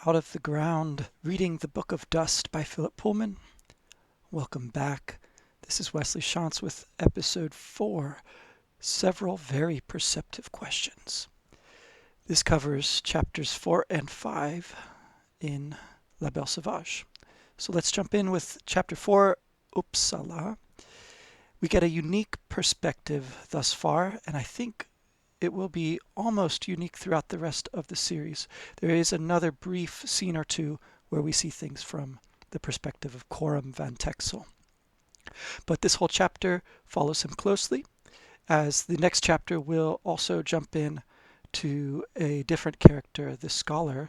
Out of the Ground, reading The Book of Dust by Philip Pullman. Welcome back. This is Wesley Shantz with episode 4, Several Very Perceptive Questions. This covers chapters 4 and 5 in La Belle Sauvage. So let's jump in with chapter 4, Uppsala. We get a unique perspective thus far, and I think it will be almost unique throughout the rest of the series. There is another brief scene or two where we see things from the perspective of Coram van Texel. But this whole chapter follows him closely, as the next chapter will also jump in to a different character, the scholar,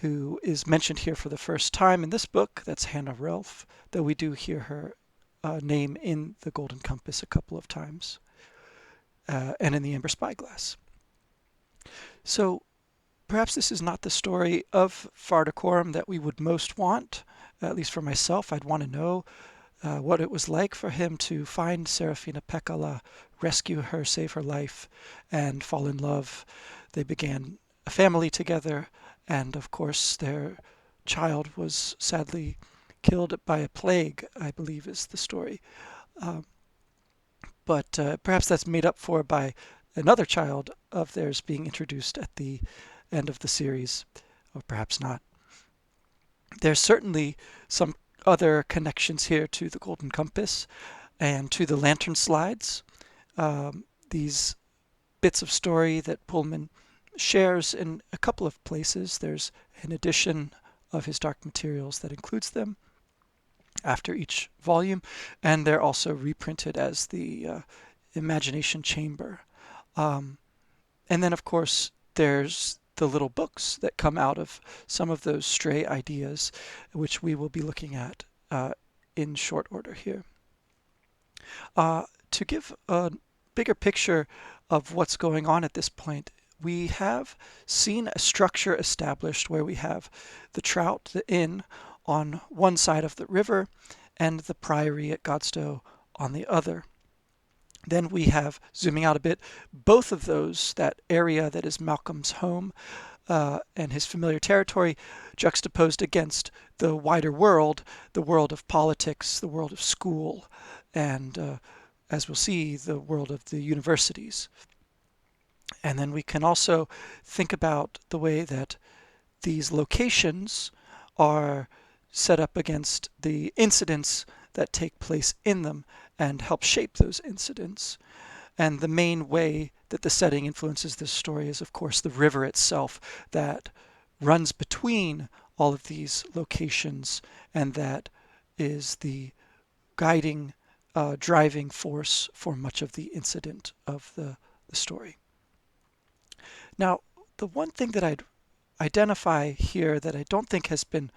who is mentioned here for the first time in this book. That's Hannah Relf, though we do hear her name in the Golden Compass a couple of times. And in the Amber Spyglass. So perhaps this is not the story of Fardacorum that we would most want, at least for myself. I'd want to know what it was like for him to find Serafina Pekkala, rescue her, save her life, and fall in love. They began a family together, and of course their child was sadly killed by a plague, I believe is the story. But perhaps that's made up for by another child of theirs being introduced at the end of the series, or perhaps not. There's certainly some other connections here to the Golden Compass and to the Lantern Slides. These bits of story that Pullman shares in a couple of places. There's an edition of his Dark Materials that includes them after each volume, and they're also reprinted as the Imagination Chamber. And then, of course, there's the little books that come out of some of those stray ideas, which we will be looking at in short order here. To give a bigger picture of what's going on at this point, we have seen a structure established where we have the Trout, the inn, on one side of the river, and the priory at Godstow on the other. Then we have, zooming out a bit, both of those, that area that is Malcolm's home and his familiar territory, juxtaposed against the wider world, the world of politics, the world of school, and as we'll see, the world of the universities. And then we can also think about the way that these locations are set up against the incidents that take place in them and help shape those incidents. And the main way that the setting influences this story is, of course, the river itself that runs between all of these locations, and that is the guiding, driving force for much of the incident of the story. Now, the one thing that I'd identify here that I don't think has been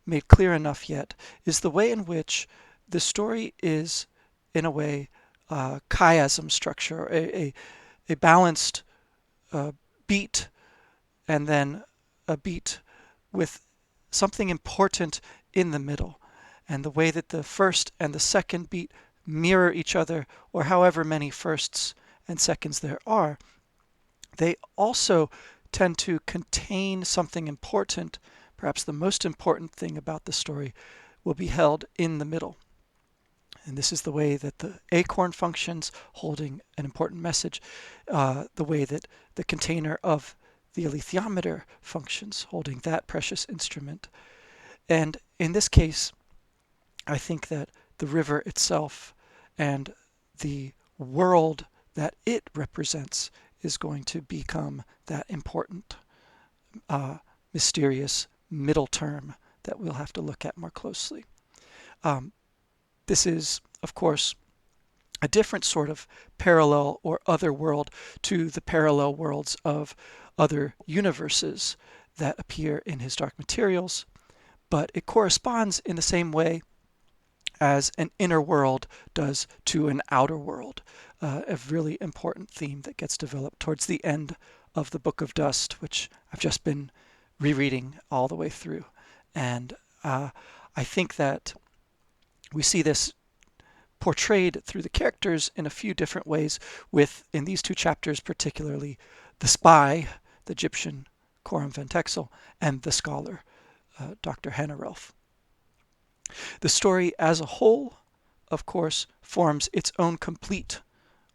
made clear enough yet is the way in which the story is, in a way, a chiasm structure, a balanced beat, and then a beat with something important in the middle. And the way that the first and the second beat mirror each other, or however many firsts and seconds there are, they also tend to contain something important. Perhaps the most important thing about the story will be held in the middle. And this is the way that the acorn functions, holding an important message, the way that the container of the alethiometer functions, holding that precious instrument. And in this case, I think that the river itself and the world that it represents is going to become that important, mysterious middle term that we'll have to look at more closely. This is, of course, a different sort of parallel or other world to the parallel worlds of other universes that appear in his Dark Materials, but it corresponds in the same way as an inner world does to an outer world, a really important theme that gets developed towards the end of the Book of Dust, which I've just been rereading all the way through. And I think that we see this portrayed through the characters in a few different ways, with, in these two chapters particularly, the spy, the Egyptian Coram van Texel, and the scholar, Dr. Hannah Relf. The story as a whole, of course, forms its own complete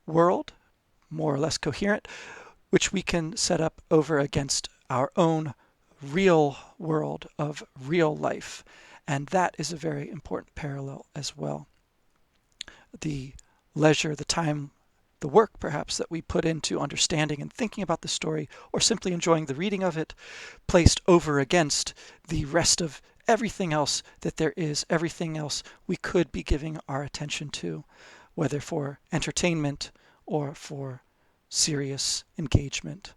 world, more or less coherent, which we can set up over against our own real world of real life. And that is a very important parallel as well. The leisure, the time, the work perhaps that we put into understanding and thinking about the story, or simply enjoying the reading of it, placed over against the rest of everything else that there is, everything else we could be giving our attention to, whether for entertainment or for serious engagement.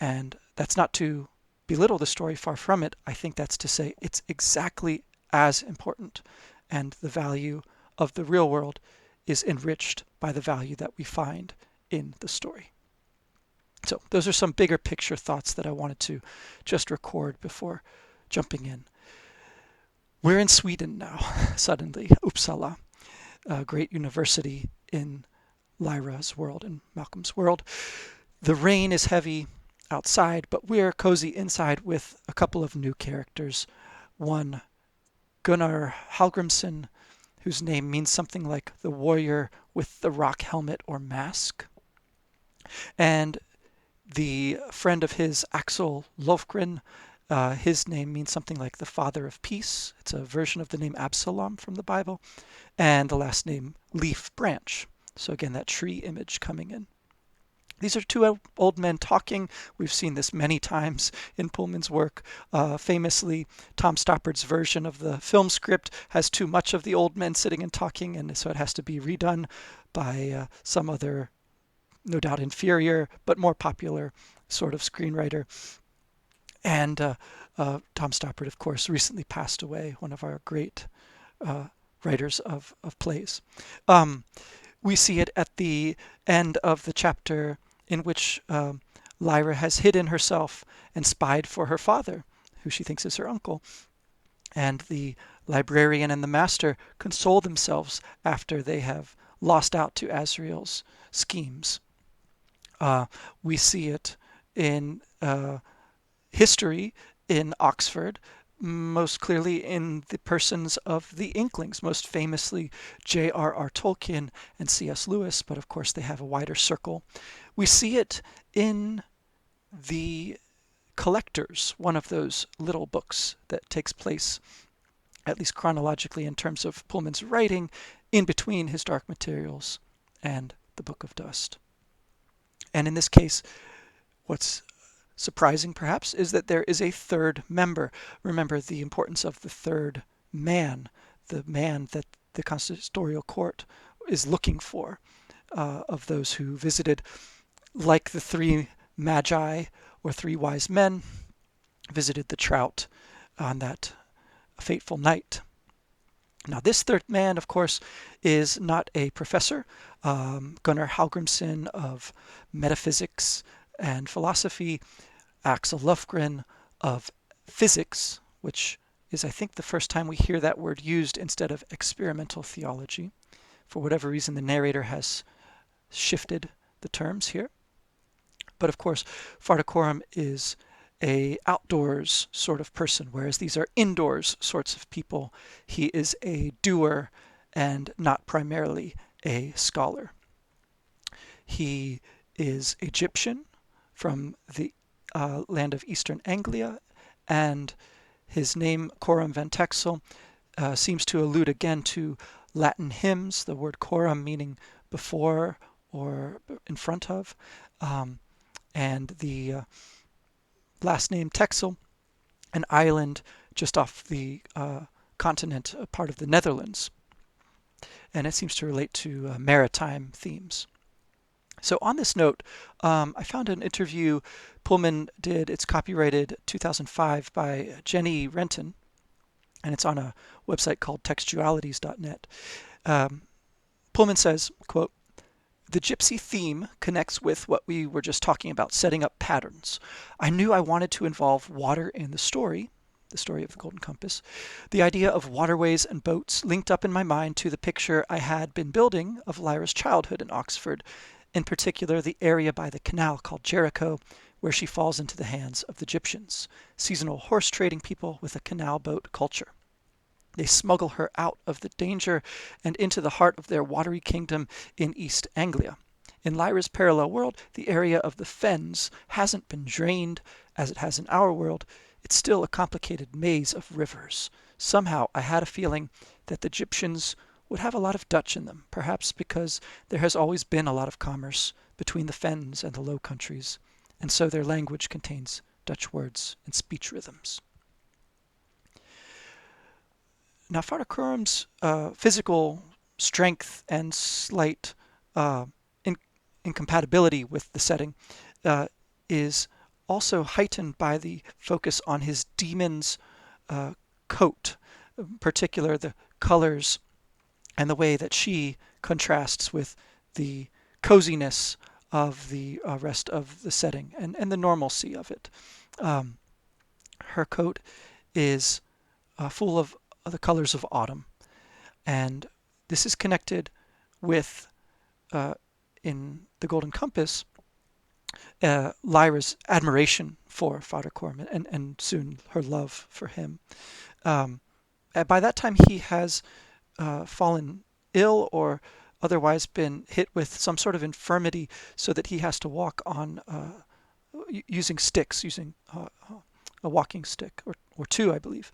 And that's not to belittle the story, far from it. I think that's to say it's exactly as important, and the value of the real world is enriched by the value that we find in the story. So those are some bigger picture thoughts that I wanted to just record before jumping in. We're in Sweden now, suddenly, Uppsala, a great university in Lyra's world, in Malcolm's world. The rain is heavy outside, but we're cozy inside with a couple of new characters. One, Gunnar Hallgrimsson, whose name means something like the warrior with the rock helmet or mask. And the friend of his, Axel Lofgren, his name means something like the father of peace. It's a version of the name Absalom from the Bible. And the last name, Leaf Branch. So again, that tree image coming in. These are two old men talking. We've seen this many times in Pullman's work. Famously, Tom Stoppard's version of the film script has too much of the old men sitting and talking, and so it has to be redone by some other, no doubt inferior, but more popular sort of screenwriter. And Tom Stoppard, of course, recently passed away, one of our great writers of plays. We see it at the end of the chapter in which Lyra has hidden herself and spied for her father, who she thinks is her uncle. And the librarian and the master console themselves after they have lost out to Asriel's schemes. We see it in history in Oxford, most clearly in the persons of the Inklings, most famously J.R.R. Tolkien and C.S. Lewis, but of course they have a wider circle. We see it in the Collectors, one of those little books that takes place, at least chronologically in terms of Pullman's writing, in between his Dark Materials and the Book of Dust. And in this case, what's surprising, perhaps, is that there is a third member. Remember the importance of the third man, the man that the consistorial court is looking for, of those who visited, like the three magi or three wise men, visited the trout on that fateful night. Now, this third man, of course, is not a professor. Gunnar Hallgrimsson of metaphysics and philosophy, Axel Lofgren of physics, which is, I think, the first time we hear that word used instead of experimental theology. For whatever reason, the narrator has shifted the terms here. But of course, Fardacorum is a outdoors sort of person, whereas these are indoors sorts of people. He is a doer and not primarily a scholar. He is Egyptian from the land of Eastern Anglia, and his name, Coram van Texel, seems to allude again to Latin hymns, the word coram meaning before or in front of, and the last name Texel, an island just off the continent, a part of the Netherlands, and it seems to relate to maritime themes. So on this note, I found an interview Pullman did. It's copyrighted 2005 by Jenny Renton, and it's on a website called textualities.net. Pullman says, quote, "The gypsy theme connects with what we were just talking about, setting up patterns. I knew I wanted to involve water in the story of the Golden Compass. The idea of waterways and boats linked up in my mind to the picture I had been building of Lyra's childhood in Oxford, in particular the area by the canal called Jericho, where she falls into the hands of the Egyptians, seasonal horse trading people with a canal boat culture. They smuggle her out of the danger and into the heart of their watery kingdom in East Anglia. In Lyra's parallel world, the area of the fens hasn't been drained as it has in our world. It's still a complicated maze of rivers. Somehow I had a feeling that the Egyptians would have a lot of Dutch in them, perhaps because there has always been a lot of commerce between the fens and the Low Countries, and so their language contains Dutch words and speech rhythms. Now, Fardakrum's physical strength and slight incompatibility with the setting is also heightened by the focus on his demon's coat, in particular the colors and the way that she contrasts with the coziness of the rest of the setting and the normalcy of it. Her coat is full of the colors of autumn, and this is connected with, in the Golden Compass, Lyra's admiration for Fardakorm and soon her love for him. By that time he has fallen ill or otherwise been hit with some sort of infirmity so that he has to walk on using sticks, using a walking stick or two, I believe.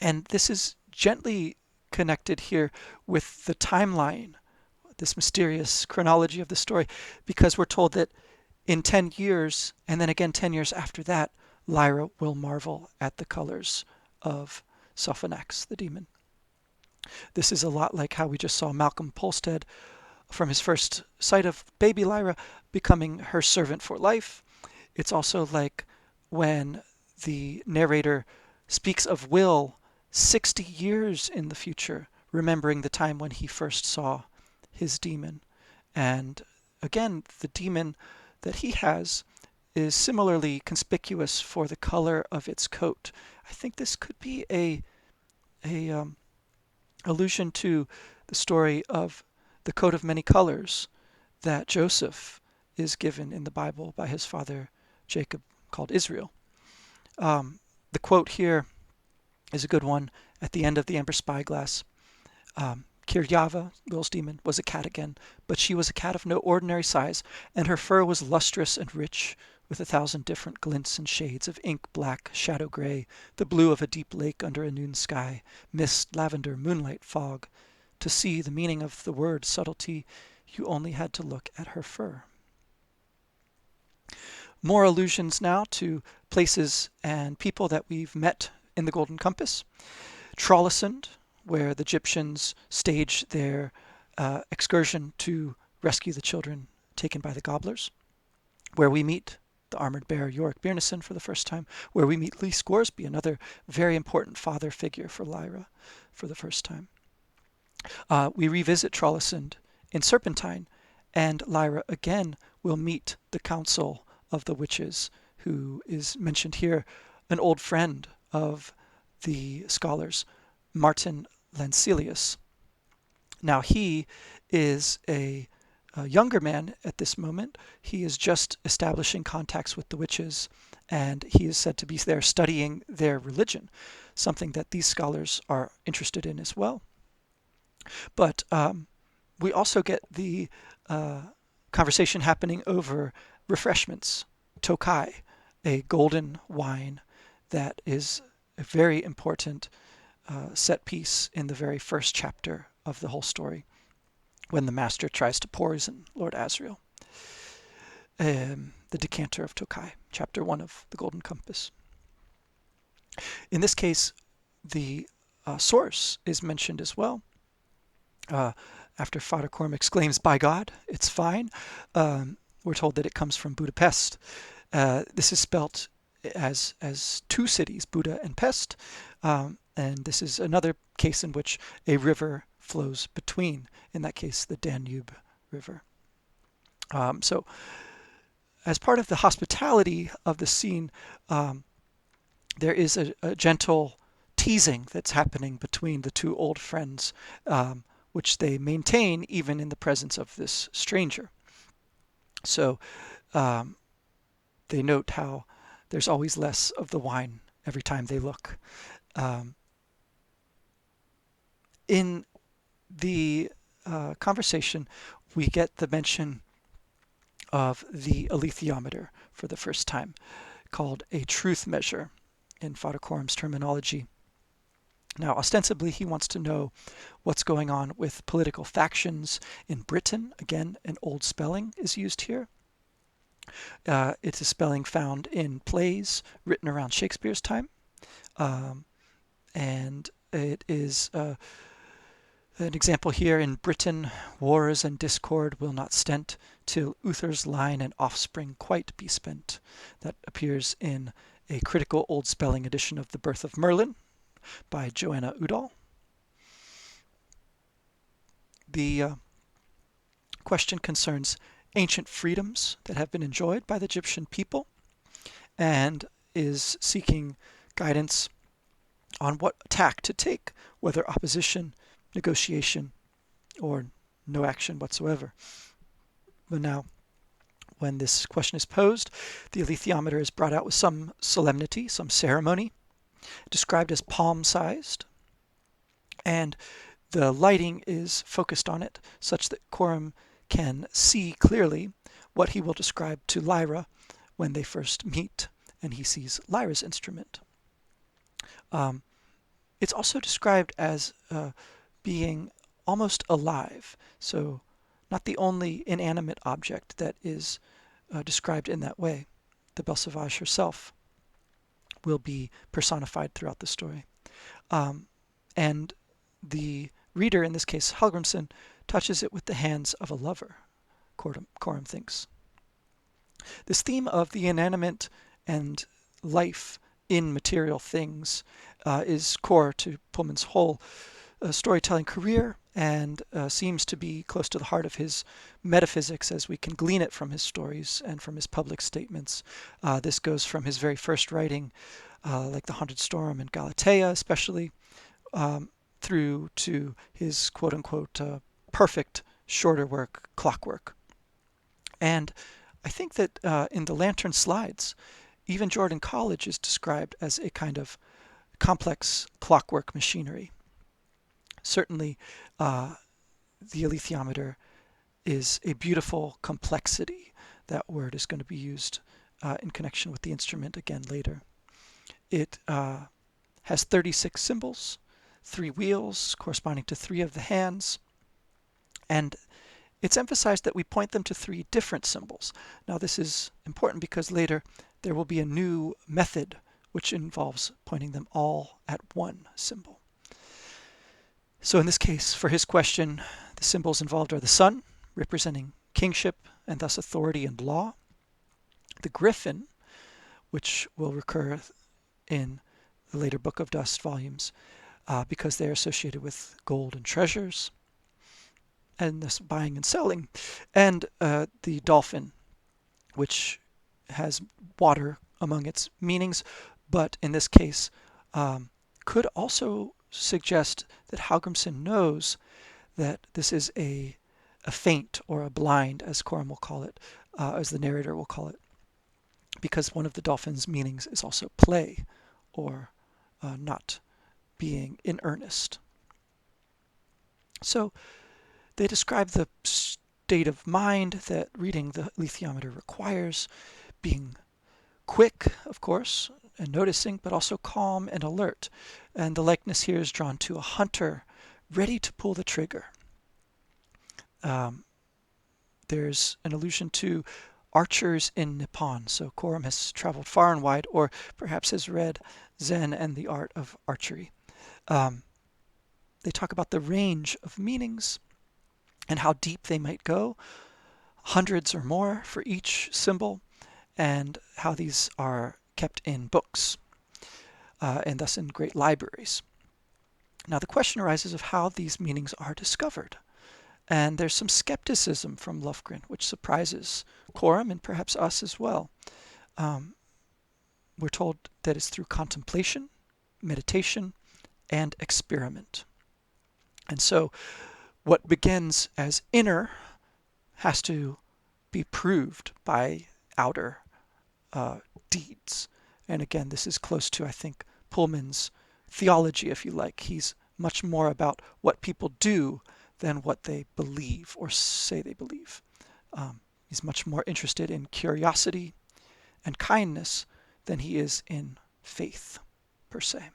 And this is gently connected here with the timeline, this mysterious chronology of the story, because we're told that in 10 years, and then again 10 years after that, Lyra will marvel at the colors of Sophonax, the demon. This is a lot like how we just saw Malcolm Polstead from his first sight of baby Lyra becoming her servant for life. It's also like when the narrator speaks of Will 60 years in the future, remembering the time when he first saw his demon. And again, the demon that he has is similarly conspicuous for the color of its coat. I think this could be a allusion to the story of the coat of many colors that Joseph is given in the Bible by his father Jacob, called Israel. The quote here is a good one at the end of the Amber Spyglass. Kiryava, Will's demon, was a cat again, but she was a cat of no ordinary size, and her fur was lustrous and rich, with 1,000 different glints and shades of ink black, shadow gray, the blue of a deep lake under a noon sky, mist, lavender, moonlight, fog. To see the meaning of the word subtlety, you only had to look at her fur. More allusions now to places and people that we've met in the Golden Compass. Trollesund, where the Egyptians stage their excursion to rescue the children taken by the gobblers, where we meet the armored bear Yorick Byrnison for the first time, where we meet Lee Scoresby, another very important father figure for Lyra, for the first time. We revisit Trollesund in Serpentine, and Lyra again will meet the council of the witches, who is mentioned here, an old friend of the scholars, Martin Lancelius. Now he is a younger man at this moment. He is just establishing contacts with the witches, and he is said to be there studying their religion, something that these scholars are interested in as well. But we also get the conversation happening over refreshments, Tokai, a golden wine that is a very important set piece in the very first chapter of the whole story, when the master tries to poison Lord Asriel. The decanter of Tokai, chapter 1 of the Golden Compass. In this case, the source is mentioned as well. After Fardakorm exclaims, "By God, it's fine," we're told that it comes from Budapest. This is spelt as two cities, Buda and Pest, and this is another case in which a river flows between, in that case, the Danube River. So as part of the hospitality of the scene, there is a gentle teasing that's happening between the two old friends, which they maintain even in the presence of this stranger. So they note how there's always less of the wine every time they look. Um, in the conversation, we get the mention of the alethiometer for the first time, called a truth measure in Father Corum's terminology. Now, ostensibly, he wants to know what's going on with political factions in Britain. Again, an old spelling is used here. It's a spelling found in plays written around Shakespeare's time. And it is an example here: in Britain, wars and discord will not stent till Uther's line and offspring quite be spent. That appears in a critical old spelling edition of The Birth of Merlin by Joanna Udall. The question concerns ancient freedoms that have been enjoyed by the Egyptian people, and is seeking guidance on what tack to take, whether opposition, negotiation, or no action whatsoever. But now, when this question is posed, the alethiometer is brought out with some solemnity, some ceremony, described as palm-sized, and the lighting is focused on it such that Coram can see clearly what he will describe to Lyra when they first meet, and he sees Lyra's instrument. It's also described as being almost alive, so not the only inanimate object that is described in that way. The Belle Sauvage herself will be personified throughout the story. And the reader, in this case Hallgrimsson, touches it with the hands of a lover, Coram thinks. This theme of the inanimate and life in material things is core to Pullman's whole storytelling career, and seems to be close to the heart of his metaphysics as we can glean it from his stories and from his public statements. This goes from his very first writing, like The Haunted Storm and Galatea especially, through to his quote-unquote perfect shorter work, Clockwork. And I think that in The Lantern Slides, even Jordan College is described as a kind of complex clockwork machinery. Certainly, the alethiometer is a beautiful complexity. That word is going to be used in connection with the instrument again later. It has 36 symbols, 3 wheels corresponding to 3 of the hands, and it's emphasized that we point them to 3 different symbols. Now, this is important because later there will be a new method which involves pointing them all at one symbol. So in this case, for his question, the symbols involved are the sun, representing kingship and thus authority and law; the griffin, which will recur in the later Book of Dust volumes because they are associated with gold and treasures, and thus buying and selling; and the dolphin, which has water among its meanings, but in this case could also suggest that Hallgrimsson knows that this is a feint or a blind, as Coram will call it, as the narrator will call it, because one of the dolphin's meanings is also play, or not being in earnest. So they describe the state of mind that reading the alethiometer requires: being quick, of course, and noticing, but also calm and alert. And the likeness here is drawn to a hunter ready to pull the trigger. There's an allusion to archers in Nippon. So Coram has traveled far and wide, or perhaps has read Zen and the art of archery. They talk about the range of meanings and how deep they might go, hundreds or more for each symbol, and how these are kept in books, and thus in great libraries. Now the question arises of how these meanings are discovered. And there's some skepticism from Lofgren, which surprises Coram and perhaps us as well. We're told that it's through contemplation, meditation, and experiment. And so what begins as inner has to be proved by outer deeds. And again, this is close to, I think, Pullman's theology, if you like. He's much more about what people do than what they believe or say they believe. He's much more interested in curiosity and kindness than he is in faith, per se.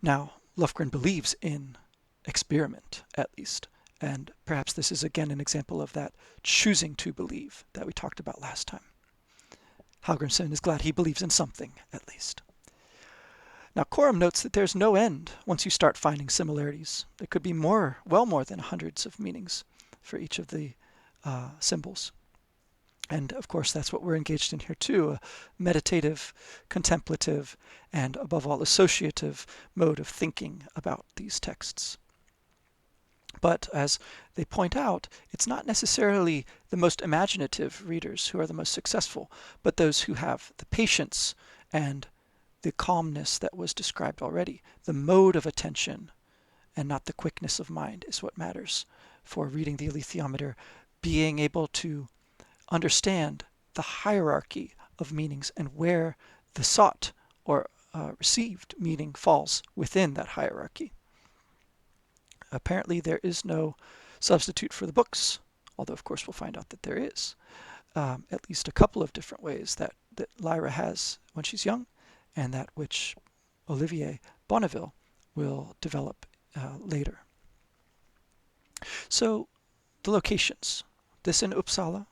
Now, Lofgren believes in experiment, at least, and perhaps this is again an example of that choosing to believe that we talked about last time. Hallgrimsson is glad he believes in something, at least. Now, Coram notes that there's no end once you start finding similarities. There could be well more than hundreds of meanings for each of the symbols. And of course, that's what we're engaged in here too, a meditative, contemplative, and above all, associative mode of thinking about these texts. But as they point out, it's not necessarily the most imaginative readers who are the most successful, but those who have the patience and the calmness that was described already. The mode of attention and not the quickness of mind is what matters for reading the alethiometer, being able to understand the hierarchy of meanings and where the sought or received meaning falls within that hierarchy. Apparently there is no substitute for the books, although of course we'll find out that there is. At least a couple of different ways that Lyra has when she's young, and that which Olivier Bonneville will develop later. So the locations. This in Uppsala,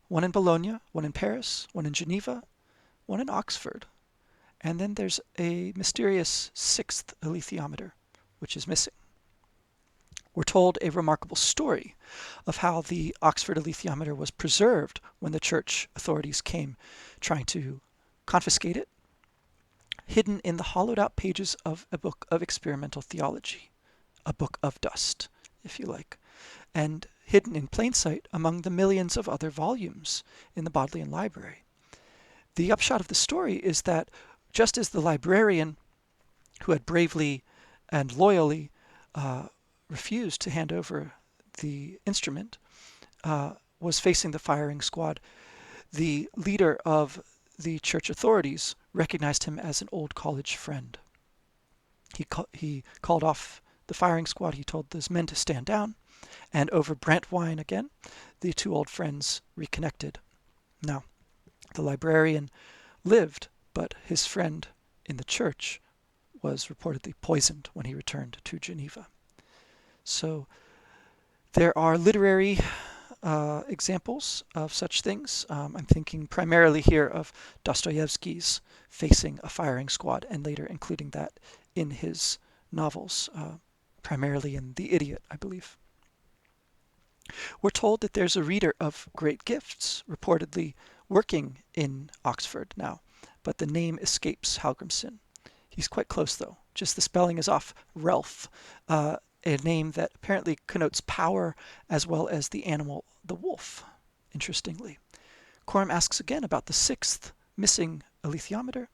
one in Bologna, one in Paris, one in Geneva, one in Oxford. And then there's a mysterious sixth alethiometer, which is missing. We're told a remarkable story of how the Oxford alethiometer was preserved when the church authorities came trying to confiscate it, hidden in the hollowed out pages of a book of experimental theology, a book of dust, if you like, and hidden in plain sight among the millions of other volumes in the Bodleian Library. The upshot of the story is that just as the librarian who had bravely and loyally refused to hand over the instrument was facing the firing squad, the leader of the church authorities recognized him as an old college friend. He called off the firing squad. He told those men to stand down, and over Brant wine again, the two old friends reconnected. Now, the librarian lived, but his friend in the church was reportedly poisoned when he returned to Geneva. So there are literary examples of such things. I'm thinking primarily here of Dostoevsky's facing a firing squad, and later including that in his novels, primarily in The Idiot, I believe. We're told that there's a reader of great gifts, reportedly working in Oxford now, but the name escapes Hallgrimsson. He's quite close, though. Just the spelling is off. Relf, a name that apparently connotes power as well as the animal, the wolf, interestingly. Coram asks again about the sixth missing alethiometer,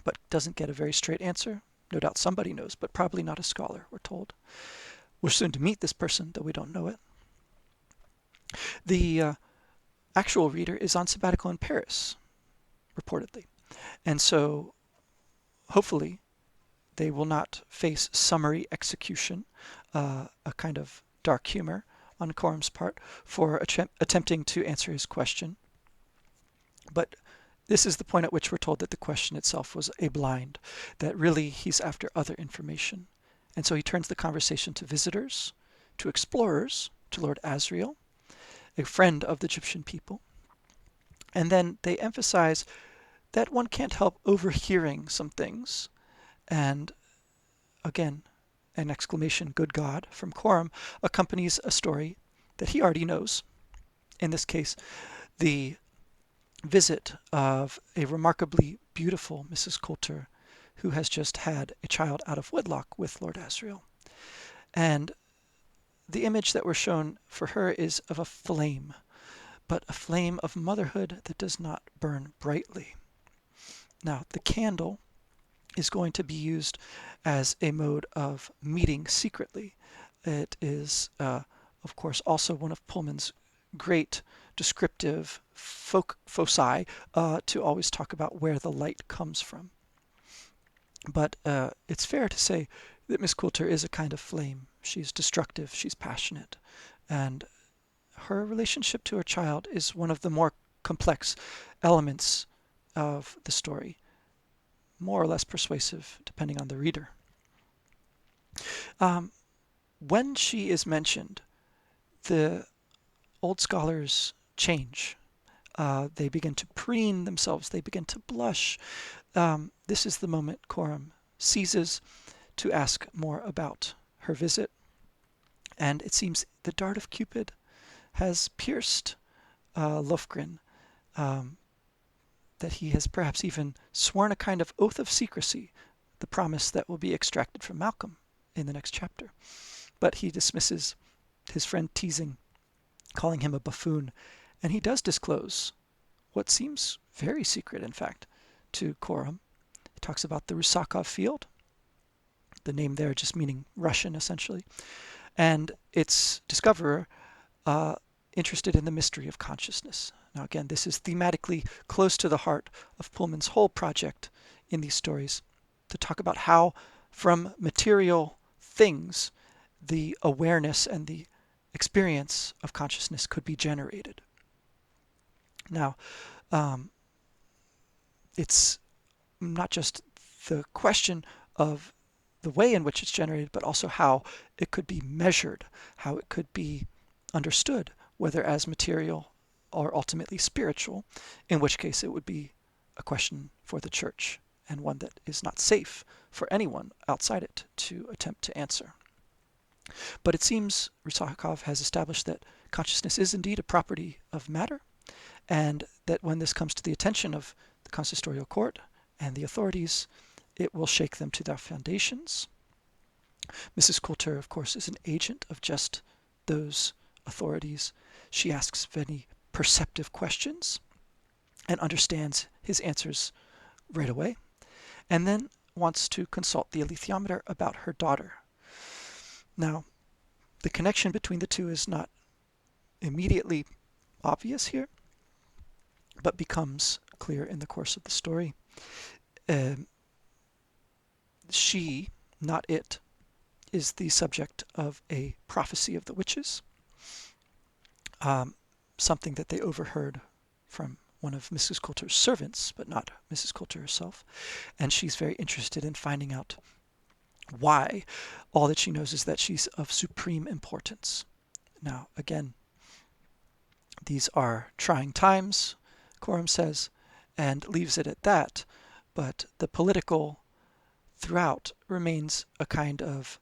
but doesn't get a very straight answer. No doubt somebody knows, but probably not a scholar, we're told. We're soon to meet this person, though we don't know it. The actual reader is on sabbatical in Paris, reportedly. And so, hopefully, they will not face summary execution, a kind of dark humor on Coram's part for attempting to answer his question. But this is the point at which we're told that the question itself was a blind, that really he's after other information. And so he turns the conversation to visitors, to explorers, to Lord Asriel, a friend of the Egyptian people. And then they emphasize that one can't help overhearing some things. And again, an exclamation, "Good God," from Coram accompanies a story that he already knows. In this case, the visit of a remarkably beautiful Mrs. Coulter, who has just had a child out of wedlock with Lord Asriel. And the image that we're shown for her is of a flame, but a flame of motherhood that does not burn brightly. Now, the candle is going to be used as a mode of meeting secretly. It is, of course, also one of Pullman's great descriptive foci to always talk about where the light comes from. But it's fair to say that Miss Coulter is a kind of flame. She's destructive, she's passionate, and her relationship to her child is one of the more complex elements of the story, more or less persuasive depending on the reader. When she is mentioned, the old scholars change. They begin to preen themselves, they begin to blush. This is the moment Coram ceases to ask more about her visit, and it seems the dart of Cupid has pierced Lofgren, that he has perhaps even sworn a kind of oath of secrecy, the promise that will be extracted from Malcolm in the next chapter. But he dismisses his friend teasing, calling him a buffoon, and he does disclose what seems very secret, in fact, to Coram. He talks about the Rusakov field, the name there just meaning Russian, essentially, and its discoverer interested in the mystery of consciousness. Now, again, this is thematically close to the heart of Pullman's whole project in these stories, to talk about how, from material things, the awareness and the experience of consciousness could be generated. Now, it's not just the question of the way in which it's generated, but also how it could be measured, how it could be understood, whether as material or ultimately spiritual, in which case it would be a question for the church, and one that is not safe for anyone outside it to attempt to answer. But it seems Rusakov has established that consciousness is indeed a property of matter, and that when this comes to the attention of the consistorial court and the authorities, it will shake them to their foundations. Mrs. Coulter, of course, is an agent of just those authorities. She asks many perceptive questions and understands his answers right away, and then wants to consult the alethiometer about her daughter. Now, the connection between the two is not immediately obvious here, but becomes clear in the course of the story. She, not it, is the subject of a prophecy of the witches, something that they overheard from one of Mrs. Coulter's servants, but not Mrs. Coulter herself, and she's very interested in finding out why. All that she knows is that she's of supreme importance. Now, again, these are trying times, Coram says, and leaves it at that, but the political throughout remains a kind of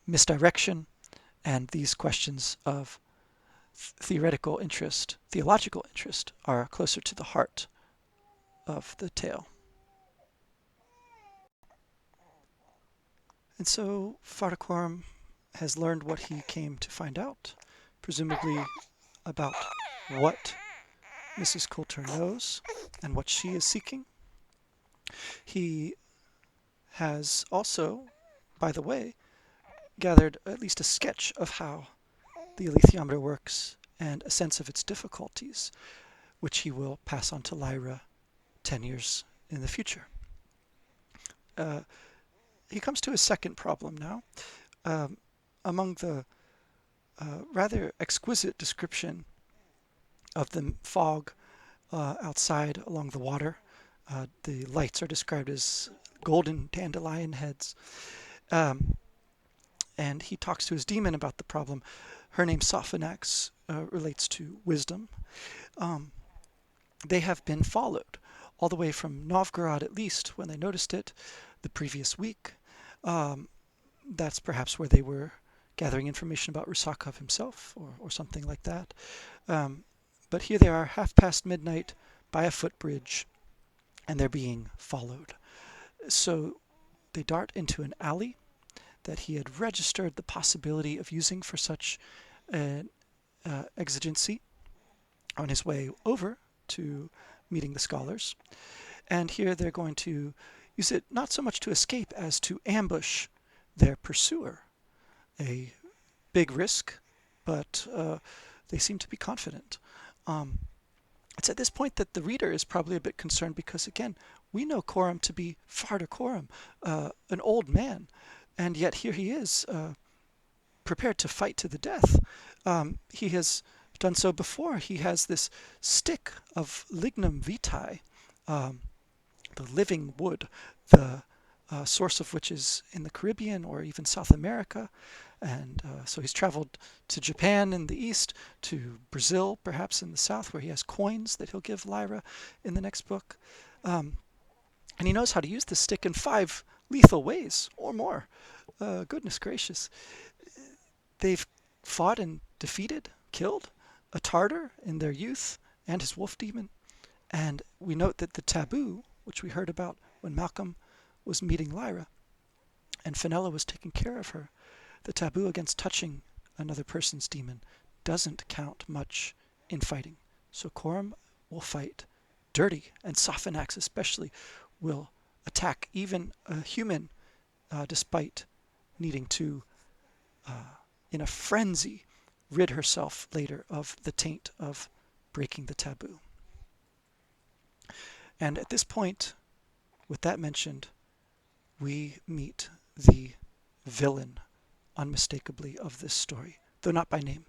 misdirection, and these questions of theological interest are closer to the heart of the tale. And so Father Coram has learned what he came to find out, presumably about what Mrs. Coulter knows and what she is seeking. He has also, by the way, gathered at least a sketch of how the alethiometer works and a sense of its difficulties, which he will pass on to Lyra 10 years in the future. He comes to his second problem now. Among the rather exquisite description of the fog outside along the water, the lights are described as golden dandelion heads. And he talks to his demon about the problem. Her name Sophanax relates to wisdom. They have been followed all the way from Novgorod, at least, when they noticed it the previous week. That's perhaps where they were gathering information about Rusakov himself, or something like that. But here they are, midnight, by a footbridge, and they're being followed. So they dart into an alley that he had registered the possibility of using for such an exigency on his way over to meeting the scholars. And here they're going to use it not so much to escape as to ambush their pursuer. A big risk, but they seem to be confident. It's at this point that the reader is probably a bit concerned because, again, we know Coram to be Farder Coram, an old man, and yet here he is, prepared to fight to the death. He has done so before. He has this stick of lignum vitae, the living wood, the source of which is in the Caribbean or even South America. And so he's traveled to Japan in the east, to Brazil perhaps in the south, where he has coins that he'll give Lyra in the next book. And he knows how to use the stick in 5 lethal ways or more. Goodness gracious. They've fought and defeated, killed a Tartar in their youth and his wolf demon. And we note that the taboo, which we heard about when Malcolm was meeting Lyra and Fenella was taking care of her, the taboo against touching another person's demon doesn't count much in fighting. So Coram will fight dirty, and Sophonax especially will attack even a human, despite needing to, in a frenzy, rid herself later of the taint of breaking the taboo. And at this point, with that mentioned, we meet the villain, unmistakably, of this story, though not by name,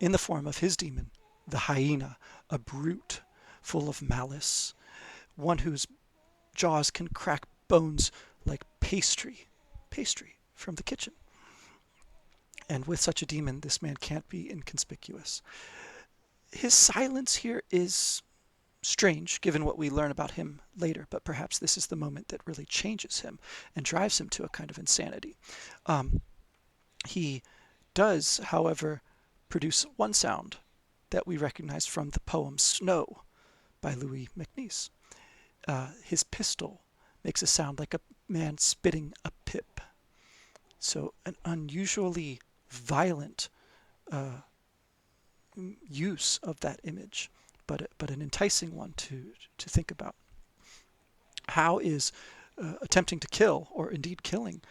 in the form of his demon, the hyena, a brute full of malice, one whose jaws can crack bones like pastry from the kitchen. And with such a demon, this man can't be inconspicuous. His silence here is strange, given what we learn about him later, but perhaps this is the moment that really changes him and drives him to a kind of insanity. He does, however, produce one sound that we recognize from the poem Snow by Louis MacNeice. His pistol makes a sound like a man spitting a pip. So an unusually violent use of that image, but an enticing one to think about. How is attempting to kill, or indeed killing,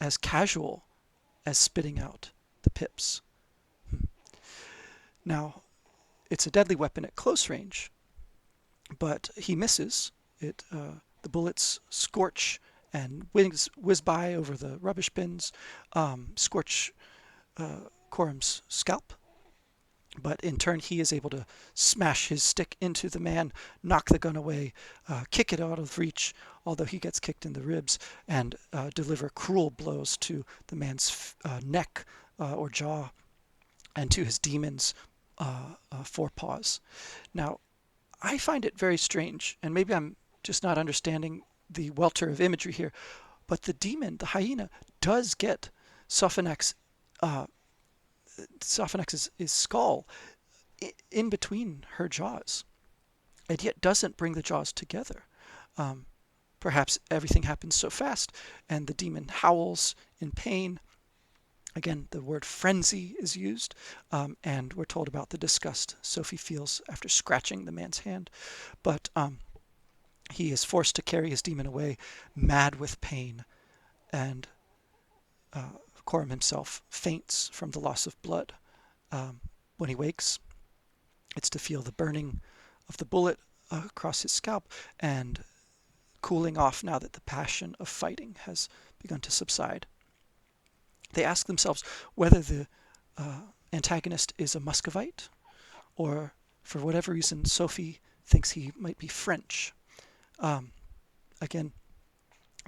as casual as spitting out the pips? Now, it's a deadly weapon at close range, but he misses. The bullets scorch and whiz by over the rubbish bins, scorch Coram's scalp. But in turn, he is able to smash his stick into the man, knock the gun away, kick it out of reach, although he gets kicked in the ribs, and deliver cruel blows to the man's neck or jaw, and to his demon's forepaws. Now, I find it very strange, and maybe I'm just not understanding the welter of imagery here, but the demon, the hyena, does get Sophonex's skull in between her jaws, and yet doesn't bring the jaws together. Perhaps everything happens so fast, and the demon howls in pain. Again, the word frenzy is used, and we're told about the disgust Sophie feels after scratching the man's hand. But he is forced to carry his demon away, mad with pain, and Coram himself faints from the loss of blood. When he wakes, it's to feel the burning of the bullet across his scalp and cooling off now that the passion of fighting has begun to subside. They ask themselves whether the antagonist is a Muscovite, or for whatever reason Sophie thinks he might be French. Again,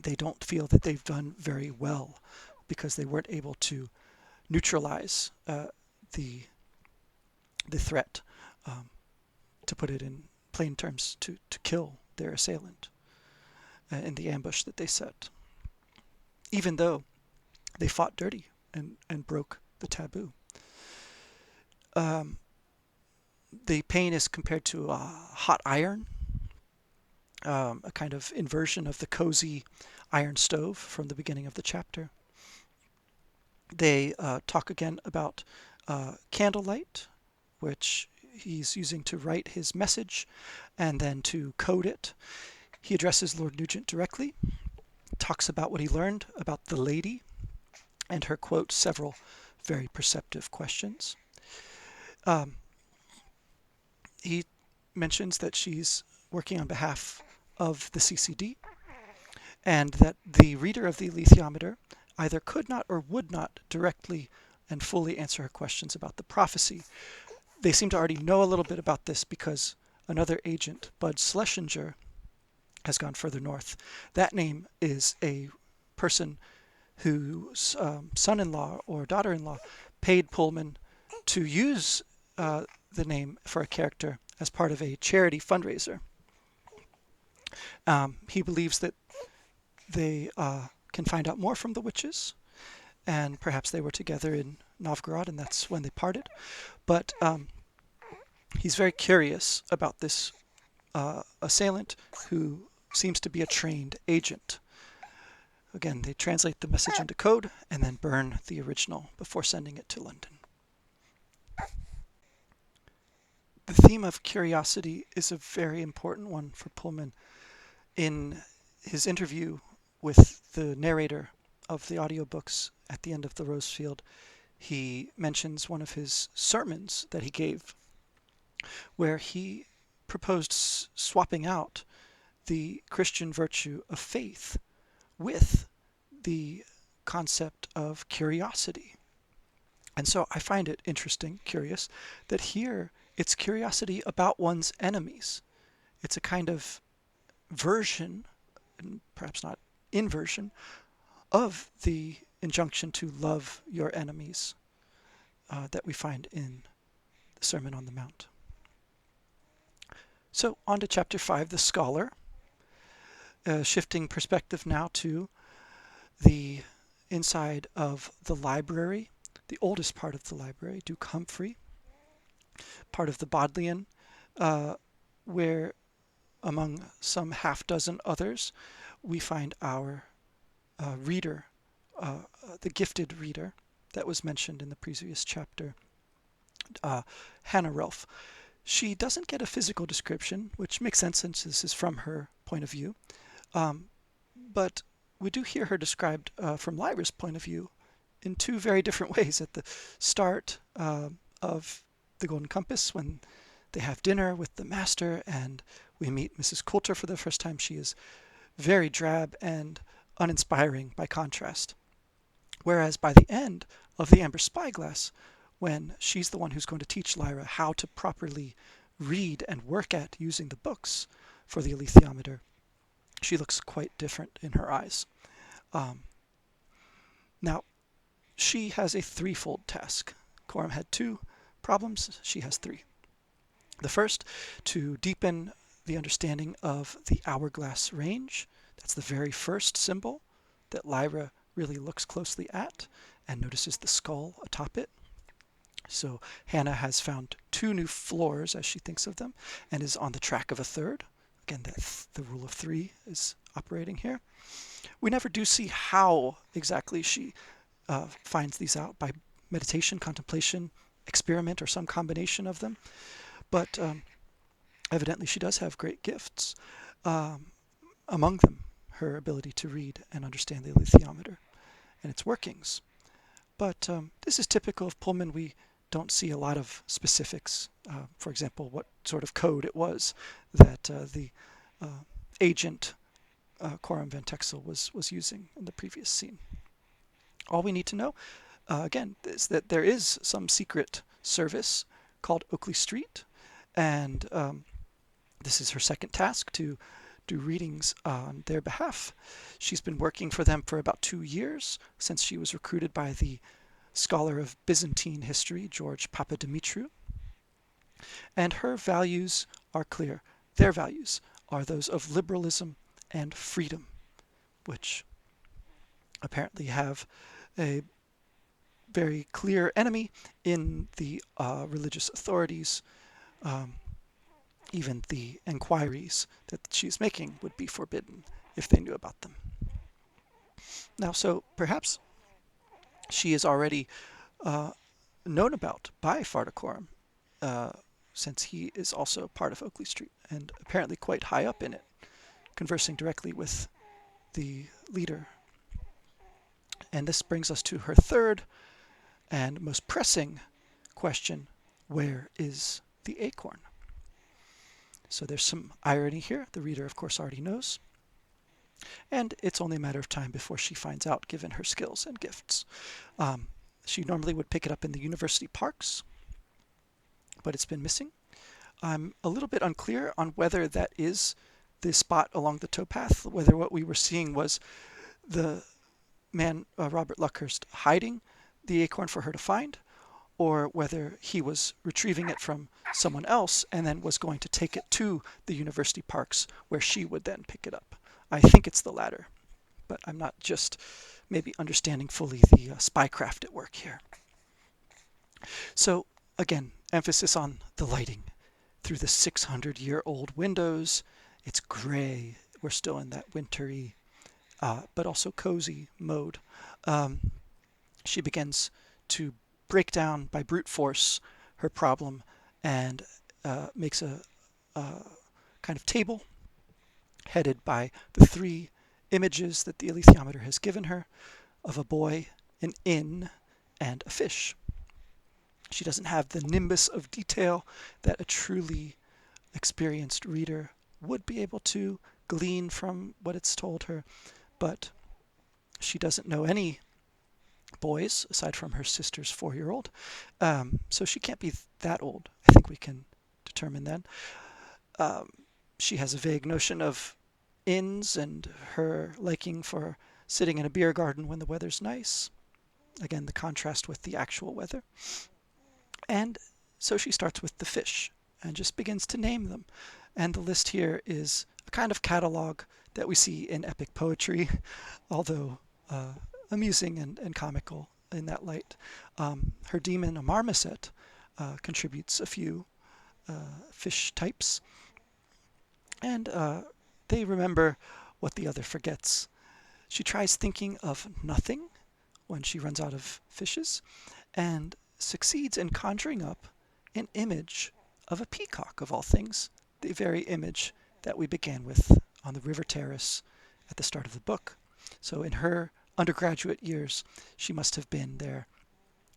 they don't feel that they've done very well because they weren't able to neutralize the threat, to put it in plain terms, to kill their assailant in the ambush that they set, even though they fought dirty and broke the taboo. The pain is compared to a hot iron, a kind of inversion of the cozy iron stove from the beginning of the chapter. They talk again about candlelight, which he's using to write his message and then to code it. He addresses Lord Nugent directly, talks about what he learned about the lady and her, quote, several very perceptive questions. Um, he mentions that she's working on behalf of the CCD, and that the reader of the alethiometer either could not or would not directly and fully answer her questions about the prophecy. They seem to already know a little bit about this because another agent, Bud Schlesinger, has gone further north. That name is a person whose son-in-law or daughter-in-law paid Pullman to use the name for a character as part of a charity fundraiser. He believes that they can find out more from the witches, and perhaps they were together in Novgorod, and that's when they parted. But he's very curious about this assailant who seems to be a trained agent. Again, they translate the message into code and then burn the original before sending it to London. The theme of curiosity is a very important one for Pullman. In his interview with the narrator of the audiobooks at the end of the Rosefield, he mentions one of his sermons that he gave where he proposed swapping out the Christian virtue of faith with the concept of curiosity. And so I find it interesting, curious, that here it's curiosity about one's enemies. It's a kind of version, and perhaps not inversion, of the injunction to love your enemies that we find in the Sermon on the Mount. So on to chapter 5, the scholar. Shifting perspective now to the inside of the library, the oldest part of the library, Duke Humphrey, part of the Bodleian, where among some half dozen others, we find our reader, the gifted reader that was mentioned in the previous chapter, Hannah Relf. She doesn't get a physical description, which makes sense since this is from her point of view, but we do hear her described from Lyra's point of view in two very different ways. At the start of the Golden Compass, when they have dinner with the master and we meet Mrs. Coulter for the first time, she is very drab and uninspiring by contrast. Whereas by the end of the Amber Spyglass, when she's the one who's going to teach Lyra how to properly read and work at using the books for the alethiometer, she looks quite different in her eyes. Now, she has a threefold task. Coram had two problems, she has three. The first, to deepen the understanding of the hourglass range. That's the very first symbol that Lyra really looks closely at and notices the skull atop it. So Hannah has found two new floors, as she thinks of them, and is on the track of a third. Again, the rule of three is operating here. We never do see how exactly she finds these out, by meditation, contemplation, experiment, or some combination of them. But evidently she does have great gifts. Among them, her ability to read and understand the alethiometer and its workings. But this is typical of Pullman. We don't see a lot of specifics. For example, what sort of code it was that the agent Coram Van Texel was using in the previous scene. All we need to know, again, is that there is some secret service called Oakley Street, and this is her second task, to do readings on their behalf. She's been working for them for about 2 years, since she was recruited by the scholar of Byzantine history, George Papadimitriou. And her values are clear. Their values are those of liberalism and freedom, which apparently have a very clear enemy in the religious authorities. Even the inquiries that she's making would be forbidden if they knew about them. Now, so perhaps she is already known about by Fardacorum, since he is also part of Oakley Street and apparently quite high up in it, conversing directly with the leader. And this brings us to her third and most pressing question: where is the acorn? So there's some irony here. The reader, of course, already knows. And it's only a matter of time before she finds out, given her skills and gifts. She normally would pick it up in the university parks, but it's been missing. I'm a little bit unclear on whether that is the spot along the towpath, whether what we were seeing was the man, Robert Luckhurst, hiding the acorn for her to find, or whether he was retrieving it from someone else and then was going to take it to the university parks where she would then pick it up. I think it's the latter, but I'm not just maybe understanding fully the spycraft at work here. So again, emphasis on the lighting through the 600-year-old windows. It's gray. We're still in that wintry, but also cozy mode. She begins to break down by brute force her problem and makes a kind of table headed by the 3 images that the alethiometer has given her of a boy, an inn, and a fish. She doesn't have the nimbus of detail that a truly experienced reader would be able to glean from what it's told her, but she doesn't know any boys aside from her sister's 4-year-old, so she can't be that old. I think we can determine then. She has a vague notion of inns and her liking for sitting in a beer garden when the weather's nice. Again, the contrast with the actual weather. And so she starts with the fish and just begins to name them. And the list here is a kind of catalog that we see in epic poetry, although amusing and comical in that light. Her demon, a marmoset, contributes a few fish types. And they remember what the other forgets. She tries thinking of nothing when she runs out of fishes, and succeeds in conjuring up an image of a peacock, of all things, the very image that we began with on the river terrace at the start of the book. So in her undergraduate years, she must have been there.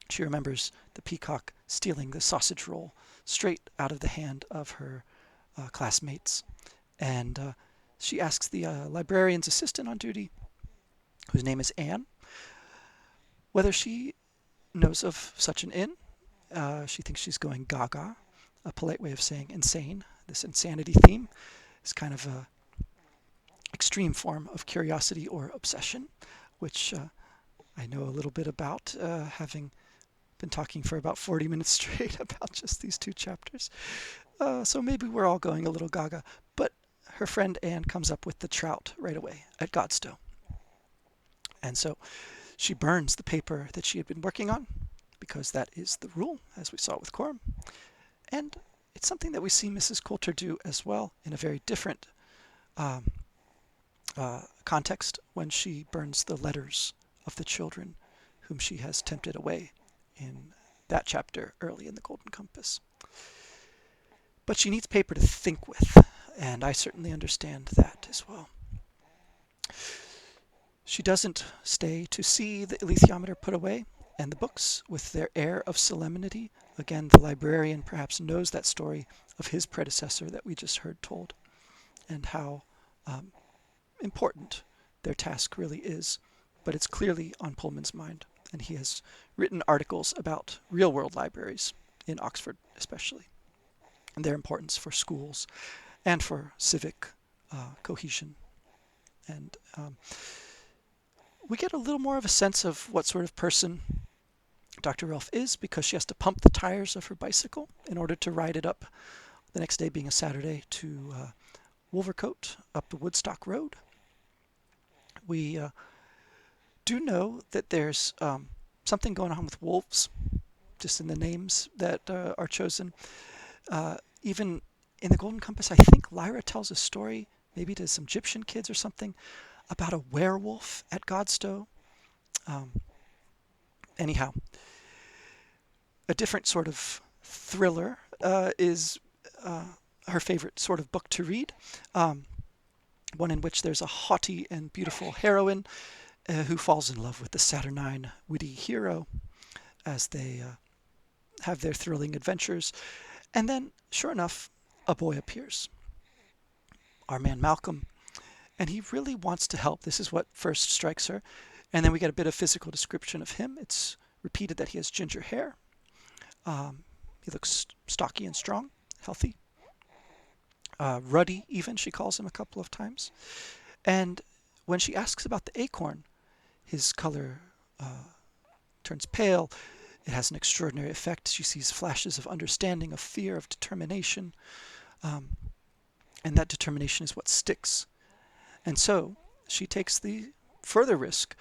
She remembers the peacock stealing the sausage roll straight out of the hand of her classmates. And she asks the librarian's assistant on duty, whose name is Anne, whether she knows of such an inn. She thinks she's going gaga, a polite way of saying insane. This insanity theme is kind of a extreme form of curiosity or obsession, which I know a little bit about, having been talking for about 40 minutes straight about just these 2 chapters. So maybe we're all going a little gaga. But her friend Anne comes up with the trout right away at Godstow. And so she burns the paper that she had been working on, because that is the rule, as we saw with Coram. And it's something that we see Mrs. Coulter do as well in a very different context, when she burns the letters of the children whom she has tempted away in that chapter early in the Golden Compass. But she needs paper to think with, and I certainly understand that as well. She doesn't stay to see the alethiometer put away and the books with their air of solemnity. Again, the librarian perhaps knows that story of his predecessor that we just heard told, and how important their task really is. But it's clearly on Pullman's mind, and he has written articles about real-world libraries, in Oxford especially, and their importance for schools and for civic cohesion. And we get a little more of a sense of what sort of person Dr. Relf is, because she has to pump the tires of her bicycle in order to ride it up, the next day being a Saturday, to Wolvercote up the Woodstock Road. We do know that there's something going on with wolves, just in the names that are chosen. Even in the Golden Compass, I think Lyra tells a story, maybe to some Egyptian kids or something, about a werewolf at Godstow. Anyhow, a different sort of thriller is her favorite sort of book to read. One in which there's a haughty and beautiful heroine who falls in love with the saturnine, witty hero as they have their thrilling adventures. And then, sure enough, a boy appears, our man Malcolm, and he really wants to help. This is what first strikes her. And then we get a bit of physical description of him. It's repeated that he has ginger hair. He looks stocky and strong, healthy. Ruddy, even, she calls him a couple of times. And when she asks about the acorn, his color turns pale. It has an extraordinary effect. She sees flashes of understanding, of fear, of determination. And that determination is what sticks. And so she takes the further risk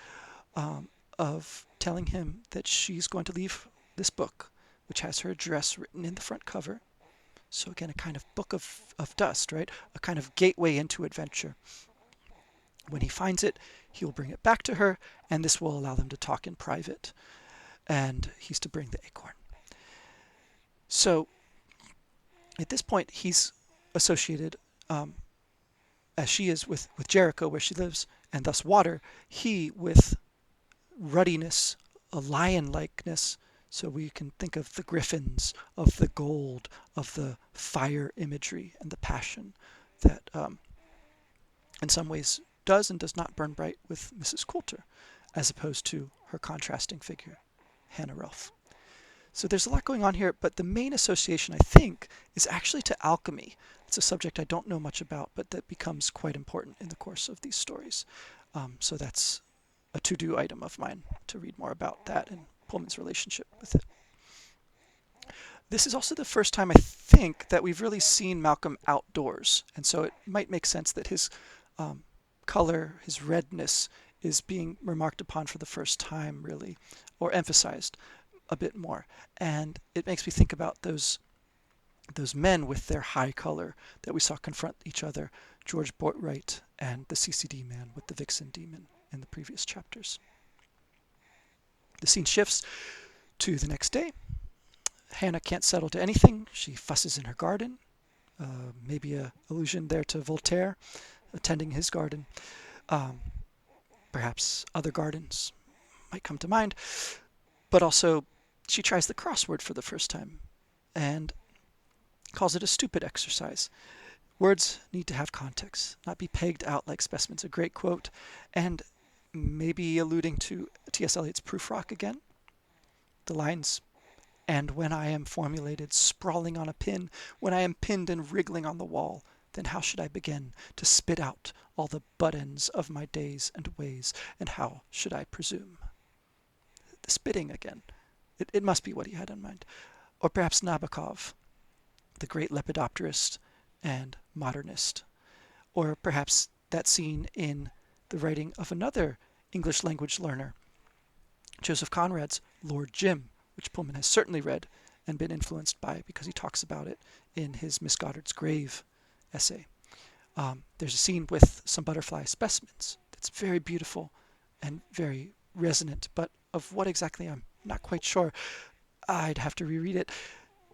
of telling him that she's going to leave this book, which has her address written in the front cover. So again, a kind of book of dust, right? A kind of gateway into adventure. When he finds it, he will bring it back to her, and this will allow them to talk in private. And he's to bring the acorn. So at this point, he's associated, as she is, with Jericho, where she lives, and thus water, he with ruddiness, a lion-likeness. So we can think of the griffins, of the gold, of the fire imagery and the passion that in some ways does and does not burn bright with Mrs. Coulter, as opposed to her contrasting figure, Hannah Ralph. So there's a lot going on here, but the main association, I think, is actually to alchemy. It's a subject I don't know much about, but that becomes quite important in the course of these stories. So that's a to-do item of mine, to read more about that and Pullman's relationship with it. This is also the first time, I think, that we've really seen Malcolm outdoors, and so it might make sense that his color, his redness, is being remarked upon for the first time, really, or emphasized a bit more. And it makes me think about those men with their high color that we saw confront each other, George Bortwright and the CCD man with the Vixen demon in the previous chapters. The scene shifts to the next day. Hannah can't settle to anything. She fusses in her garden. Maybe an allusion there to Voltaire, attending his garden. Perhaps other gardens might come to mind. But also, she tries the crossword for the first time and calls it a stupid exercise. Words need to have context, not be pegged out like specimens. A great quote, and maybe alluding to T.S. Eliot's Prufrock again. The lines, "And when I am formulated, sprawling on a pin, when I am pinned and wriggling on the wall, then how should I begin to spit out all the butt-ends of my days and ways, and how should I presume?" The spitting again. It must be what he had in mind. Or perhaps Nabokov, the great lepidopterist and modernist. Or perhaps that scene in the writing of another English language learner, Joseph Conrad's Lord Jim, which Pullman has certainly read and been influenced by because he talks about it in his Miss Goddard's Grave essay. There's a scene with some butterfly specimens that's very beautiful and very resonant, but of what exactly I'm not quite sure. I'd have to reread it.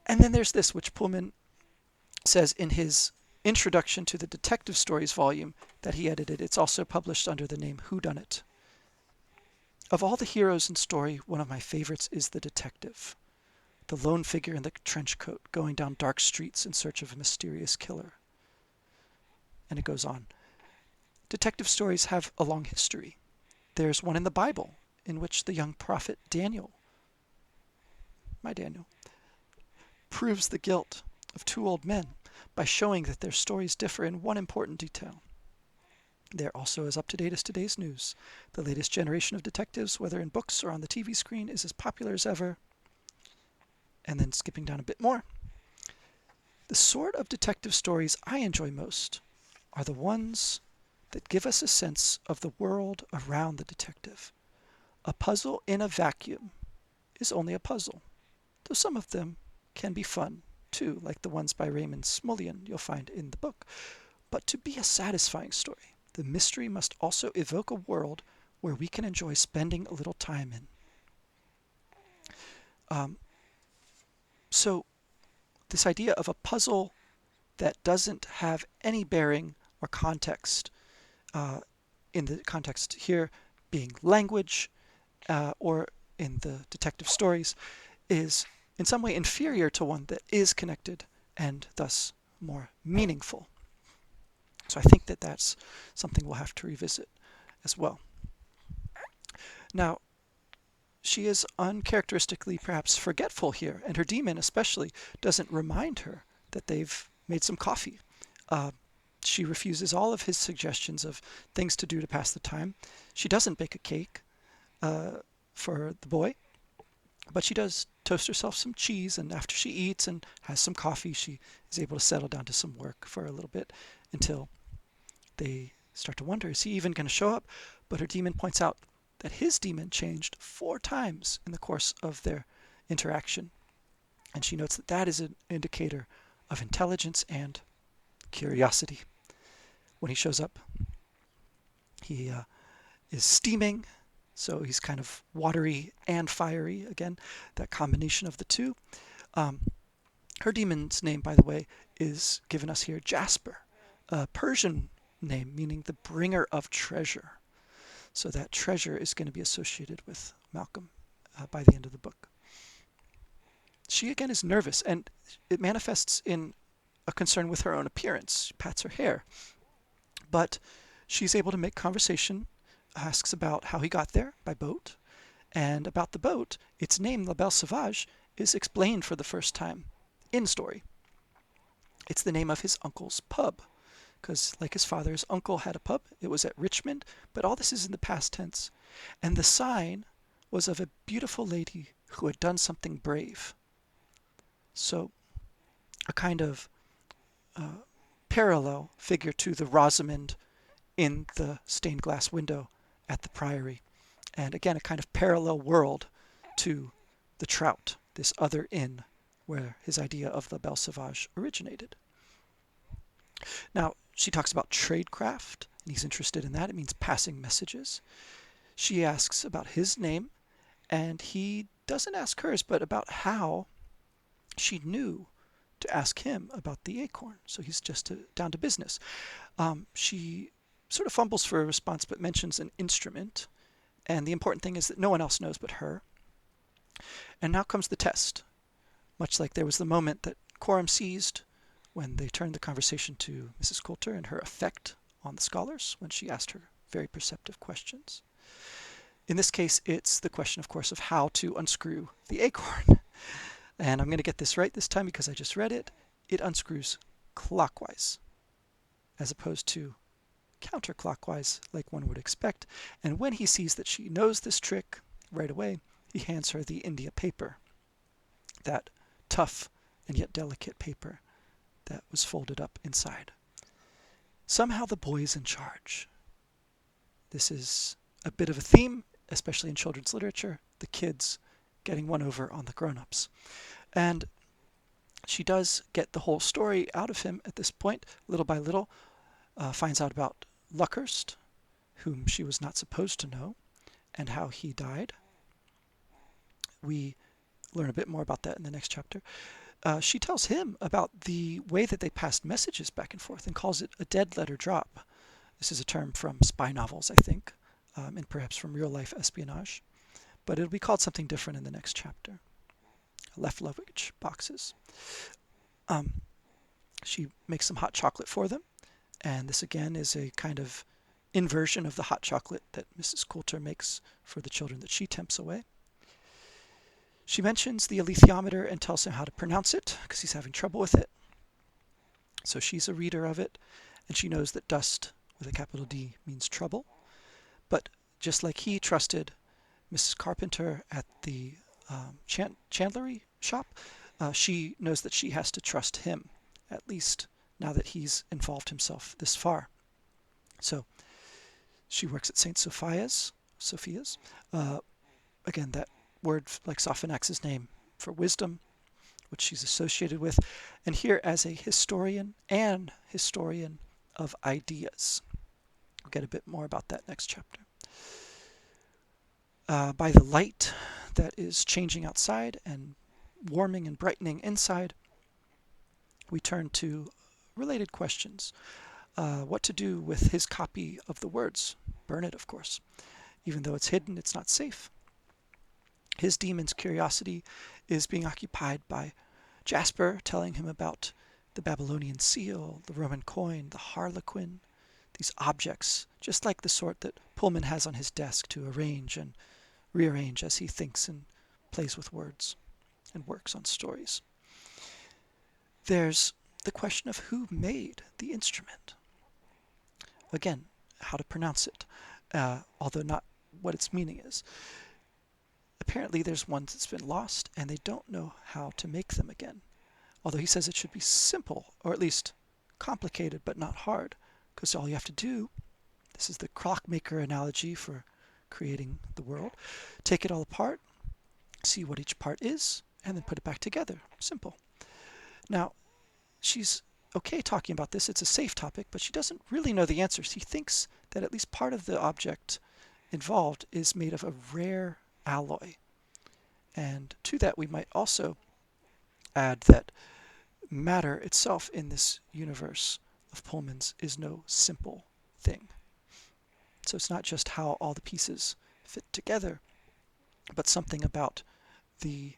And then there's this, which Pullman says in his introduction to the detective stories volume that he edited. It's also published under the name Whodunit. Of all the heroes in story, one of my favorites is the detective, the lone figure in the trench coat going down dark streets in search of a mysterious killer. And it goes on. Detective stories have a long history. There's one in the Bible in which the young prophet Daniel, my Daniel, proves the guilt of two old men by showing that their stories differ in one important detail. They're also as up-to-date as today's news. The latest generation of detectives, whether in books or on the TV screen, is as popular as ever. And then skipping down a bit more. The sort of detective stories I enjoy most are the ones that give us a sense of the world around the detective. A puzzle in a vacuum is only a puzzle, though some of them can be fun, too, like the ones by Raymond Smullyan you'll find in the book. But to be a satisfying story, the mystery must also evoke a world where we can enjoy spending a little time in. So this idea of a puzzle that doesn't have any bearing or context, in the context here being language, or in the detective stories, is in some way inferior to one that is connected and thus more meaningful. So I think that that's something we'll have to revisit as well. Now, she is uncharacteristically perhaps forgetful here, and her demon especially doesn't remind her that they've made some coffee. She refuses all of his suggestions of things to do to pass the time. She doesn't bake a cake for the boy, but she does toast herself some cheese, and after she eats and has some coffee, she is able to settle down to some work for a little bit until they start to wonder, is he even going to show up? But her demon points out that his demon changed 4 times in the course of their interaction. And she notes that that is an indicator of intelligence and curiosity. When he shows up, he is steaming, so he's kind of watery and fiery, again, that combination of the two. Her demon's name, by the way, is given us here Jasper, a Persian name meaning the bringer of treasure. So that treasure is going to be associated with Malcolm by the end of the book. She again is nervous, and it manifests in a concern with her own appearance. She pats her hair, but she's able to make conversation, asks about how he got there by boat, and about the boat, its name, La Belle Sauvage, is explained for the first time in story. It's the name of his uncle's pub, because like his father, his uncle had a pub. It was at Richmond, but all this is in the past tense. And the sign was of a beautiful lady who had done something brave. So a kind of parallel figure to the Rosamond in the stained glass window at the Priory. And again, a kind of parallel world to the Trout, this other inn where his idea of La Belle Sauvage originated. Now, she talks about tradecraft, and he's interested in that. It means passing messages. She asks about his name, and he doesn't ask hers, but about how she knew to ask him about the acorn. So he's just down to business. She sort of fumbles for a response, but mentions an instrument. And the important thing is that no one else knows but her. And now comes the test. Much like there was the moment that Quorum seized when they turned the conversation to Mrs. Coulter and her effect on the scholars when she asked her very perceptive questions. In this case, it's the question, of course, of how to unscrew the acorn. And I'm going to get this right this time because I just read it. It unscrews clockwise as opposed to counterclockwise like one would expect. And when he sees that she knows this trick right away, he hands her the India paper, that tough and yet delicate paper that was folded up inside. Somehow the boy is in charge. This is a bit of a theme, especially in children's literature, the kids getting one over on the grown-ups. And she does get the whole story out of him at this point, little by little, finds out about Luckhurst, whom she was not supposed to know, and how he died. We learn a bit more about that in the next chapter. She tells him about the way that they passed messages back and forth and calls it a dead letter drop. This is a term from spy novels, I think, and perhaps from real-life espionage. But it'll be called something different in the next chapter. Left luggage boxes. She makes some hot chocolate for them, and this again is a kind of inversion of the hot chocolate that Mrs. Coulter makes for the children that she tempts away. She mentions the alethiometer and tells him how to pronounce it because he's having trouble with it. So she's a reader of it, and she knows that dust with a capital D means trouble. But just like he trusted Mrs. Carpenter at the chandlery shop, she knows that she has to trust him, at least now that he's involved himself this far. So she works at St. Sophia's. Again, that word like Sophanax's name for wisdom, which she's associated with, and here as a historian and historian of ideas. We'll get a bit more about that next chapter. By the light that is changing outside and warming and brightening inside, we turn to related questions. What to do with his copy of the words? Burn it, of course. Even though it's hidden, it's not safe. His demon's curiosity is being occupied by Jasper telling him about the Babylonian seal, the Roman coin, the harlequin, these objects, just like the sort that Pullman has on his desk to arrange and rearrange as he thinks and plays with words and works on stories. There's the question of who made the instrument. Again, how to pronounce it, although not what its meaning is. Apparently there's one that's been lost and they don't know how to make them again. Although he says it should be simple, or at least complicated but not hard, because all you have to do, this is the clockmaker analogy for creating the world, take it all apart, see what each part is, and then put it back together. Simple. Now, she's okay talking about this. It's a safe topic, but she doesn't really know the answers. She thinks that at least part of the object involved is made of a rare alloy. And to that, we might also add that matter itself in this universe of Pullman's is no simple thing. So it's not just how all the pieces fit together, but something about the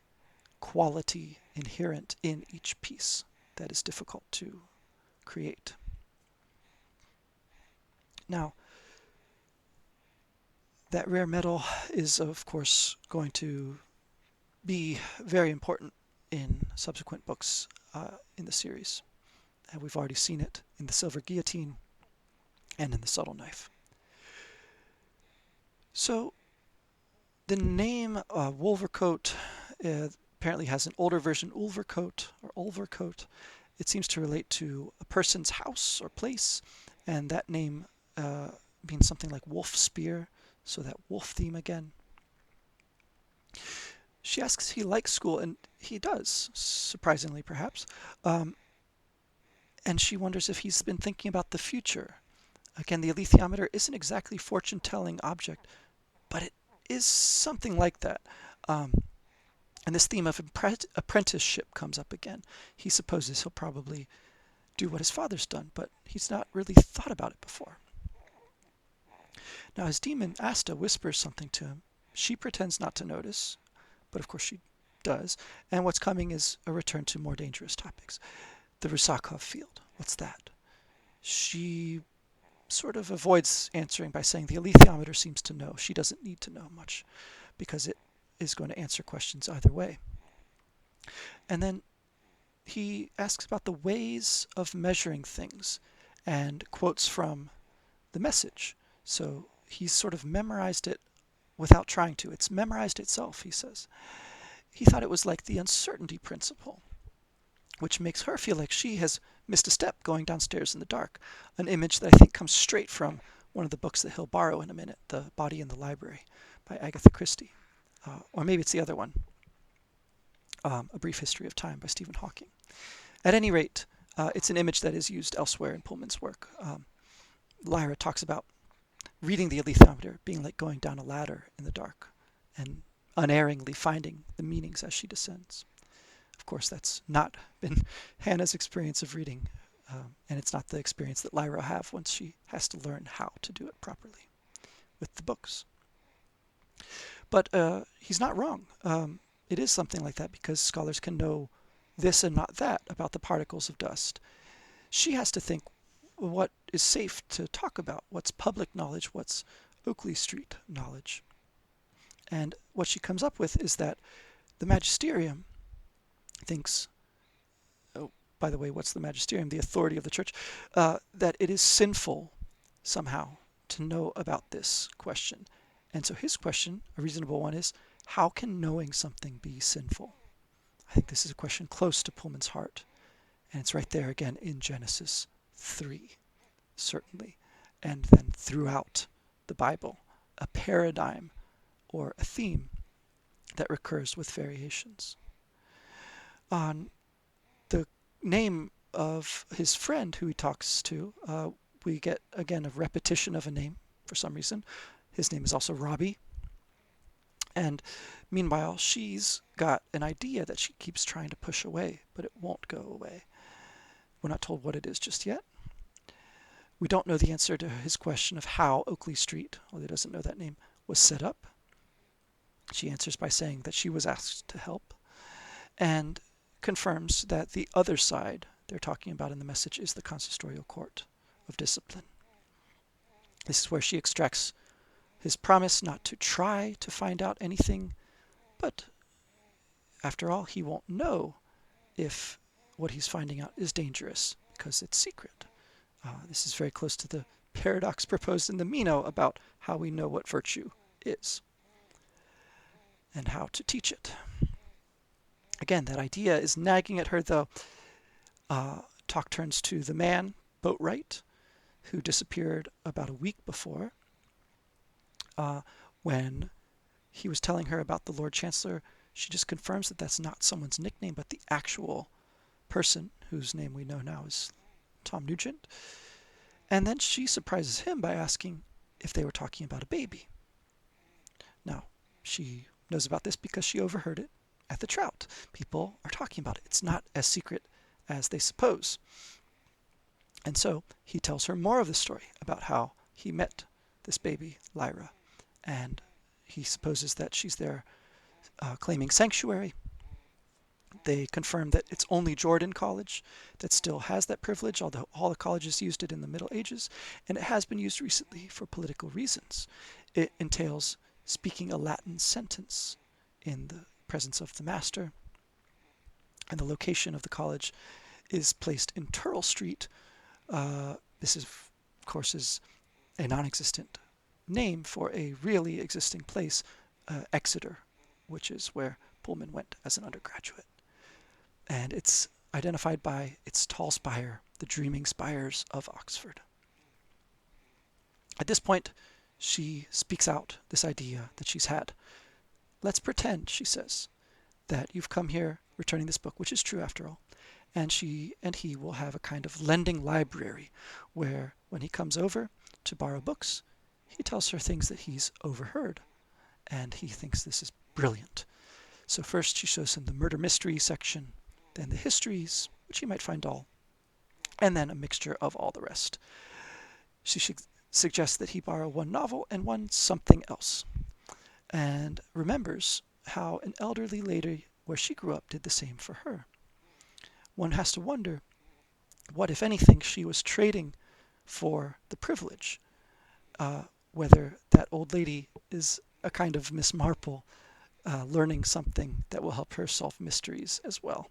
quality inherent in each piece that is difficult to create. Now, that rare metal is, of course, going to be very important in subsequent books in the series. And we've already seen it in the Silver Guillotine and in the Subtle Knife. So the name Wolvercote apparently has an older version, Ulvercote or Ulvercote. It seems to relate to a person's house or place, and that name means something like wolf spear, so that wolf theme again. She asks if he likes school, and he does, surprisingly perhaps. And she wonders if he's been thinking about the future. Again, the alethiometer isn't exactly fortune-telling object, but it is something like that. And this theme of apprenticeship comes up again. He supposes he'll probably do what his father's done, but he's not really thought about it before. Now, his demon, Asta, whispers something to him. She pretends not to notice, but of course she does. And what's coming is a return to more dangerous topics. The Rusakov field. What's that? She sort of avoids answering by saying the alethiometer seems to know. She doesn't need to know much because it is going to answer questions either way. And then he asks about the ways of measuring things and quotes from the message. So he's sort of memorized it without trying to. It's memorized itself, he says. He thought it was like the uncertainty principle, which makes her feel like she has missed a step going downstairs in the dark, an image that I think comes straight from one of the books that he'll borrow in a minute, The Body in the Library by Agatha Christie. Or maybe it's the other one, A Brief History of Time by Stephen Hawking. At any rate, it's an image that is used elsewhere in Pullman's work. Lyra talks about reading the alethiometer being like going down a ladder in the dark and unerringly finding the meanings as she descends. Of course, that's not been Hannah's experience of reading, and it's not the experience that Lyra will have once she has to learn how to do it properly with the books. But he's not wrong. It is something like that because scholars can know this and not that about the particles of dust. She has to think what is safe to talk about, what's public knowledge, what's Oakley Street knowledge. And what she comes up with is that the magisterium thinks, oh, by the way, what's the magisterium? The authority of the church, that it is sinful somehow to know about this question. And so his question, a reasonable one, is how can knowing something be sinful? I think this is a question close to Pullman's heart. And it's right there again in Genesis 3, certainly. And then throughout the Bible, a paradigm or a theme that recurs with variations. On the name of his friend who he talks to, we get, again, a repetition of a name for some reason. His name is also Robbie. And meanwhile, she's got an idea that she keeps trying to push away, but it won't go away. We're not told what it is just yet. We don't know the answer to his question of how Oakley Street, although he doesn't know that name, was set up. She answers by saying that she was asked to help. and confirms that the other side they're talking about in the message is the consistorial court of discipline. This is where she extracts his promise not to try to find out anything, but after all, he won't know if what he's finding out is dangerous because it's secret. This is very close to the paradox proposed in the Meno about how we know what virtue is and how to teach it. Again, that idea is nagging at her, though. Talk turns to the man, Boatwright, who disappeared about a week before. When he was telling her about the Lord Chancellor, she just confirms that that's not someone's nickname, but the actual person, whose name we know now is Tom Nugent. And then she surprises him by asking if they were talking about a baby. Now, she knows about this because she overheard it at the Trout. People are talking about it. It's not as secret as they suppose. And so he tells her more of the story about how he met this baby, Lyra, and he supposes that she's there claiming sanctuary. They confirm that it's only Jordan College that still has that privilege, although all the colleges used it in the Middle Ages, and it has been used recently for political reasons. It entails speaking a Latin sentence in the presence of the master, and the location of the college is placed in Turl Street. This is, of course, is a non-existent name for a really existing place, Exeter, which is where Pullman went as an undergraduate. And it's identified by its tall spire, the dreaming spires of Oxford. At this point, she speaks out this idea that she's had. Let's pretend, she says, that you've come here returning this book, which is true after all, and she and he will have a kind of lending library where when he comes over to borrow books, he tells her things that he's overheard, and he thinks this is brilliant. So first she shows him the murder mystery section, then the histories, which he might find dull, and then a mixture of all the rest. She suggests that he borrow one novel and one something else, and remembers how an elderly lady where she grew up did the same for her. One has to wonder what, if anything, she was trading for the privilege, whether that old lady is a kind of Miss Marple, learning something that will help her solve mysteries as well.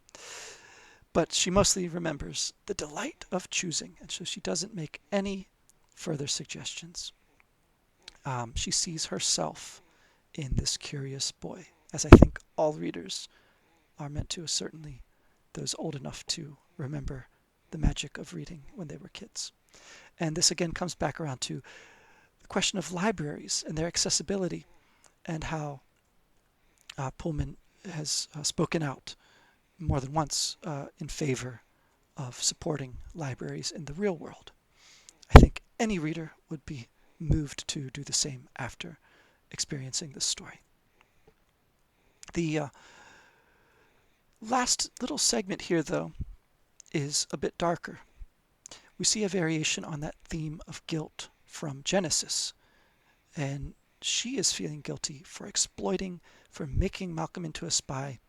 But she mostly remembers the delight of choosing, and so she doesn't make any further suggestions. She sees herself in this curious boy, as I think all readers are meant to, certainly those old enough to remember the magic of reading when they were kids. And this again comes back around to the question of libraries and their accessibility, and how Pullman has spoken out more than once in favor of supporting libraries in the real world. I think any reader would be moved to do the same after experiencing this story. The last little segment here, though, is a bit darker. We see a variation on that theme of guilt from Genesis, and she is feeling guilty for exploiting, for making Malcolm into a spy.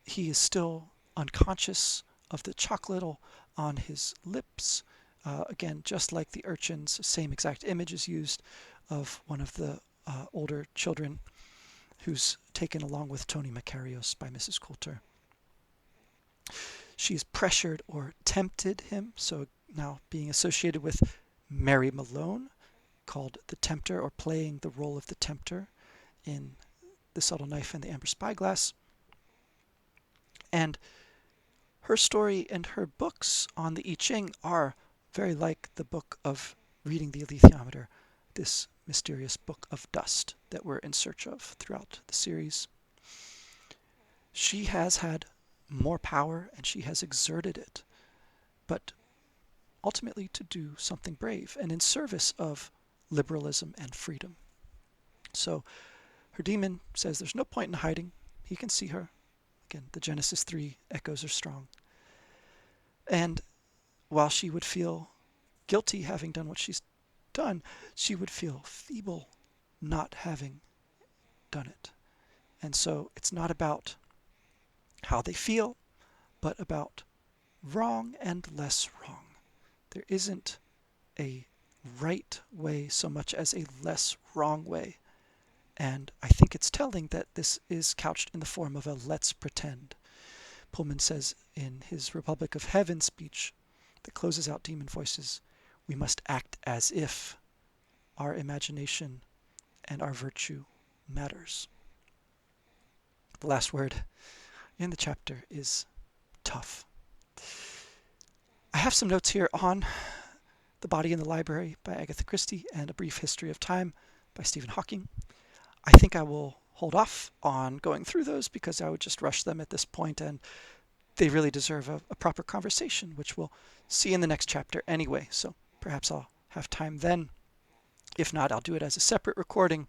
He is still unconscious of the chocolate on his lips. Again, just like the urchins, same exact image is used of one of the older children who's taken along with Tony Macarios by Mrs. Coulter. She's pressured or tempted him, so now being associated with Mary Malone, called the Tempter, or playing the role of the Tempter in The Subtle Knife and the Amber Spyglass. And her story and her books on the I Ching are very like the book of Reading the Alethiometer, this mysterious book of dust that we're in search of throughout the series. She has had more power and she has exerted it, but ultimately to do something brave and in service of liberalism and freedom. So her demon says there's no point in hiding. He can see her. Again, the Genesis 3 echoes are strong. And while she would feel guilty having done what she's done, she would feel feeble not having done it. And so it's not about how they feel, but about wrong and less wrong. There isn't a right way so much as a less wrong way. And I think it's telling that this is couched in the form of a let's pretend. Pullman says in his Republic of Heaven speech that closes out Demon Voices, we must act as if our imagination and our virtue matters. The last word in the chapter is tough. I have some notes here on The Body in the Library by Agatha Christie and A Brief History of Time by Stephen Hawking. I think I will hold off on going through those because I would just rush them at this point, and they really deserve a proper conversation, which we'll see in the next chapter anyway. So perhaps I'll have time then. If not, I'll do it as a separate recording.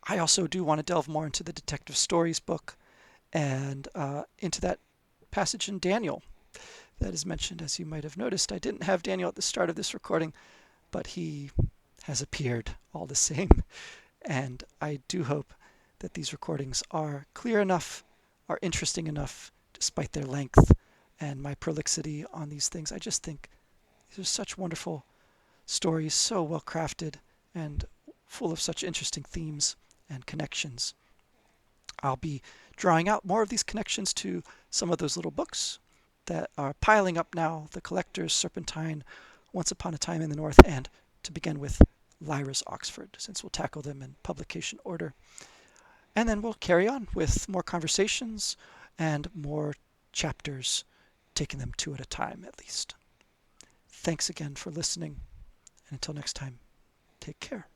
I also do want to delve more into the Detective Stories book and into that passage in Daniel that is mentioned. As you might have noticed, I didn't have Daniel at the start of this recording, but he has appeared all the same. And I do hope that these recordings are clear enough, are interesting enough, despite their length and my prolixity on these things. I just think these are such wonderful stories, so well crafted and full of such interesting themes and connections. I'll be drawing out more of these connections to some of those little books that are piling up now, The Collectors, Serpentine, Once Upon a Time in the North, and to begin with, Lyra's Oxford, since we'll tackle them in publication order. And then we'll carry on with more conversations and more chapters, taking them two at a time at least. Thanks again for listening, and until next time, take care.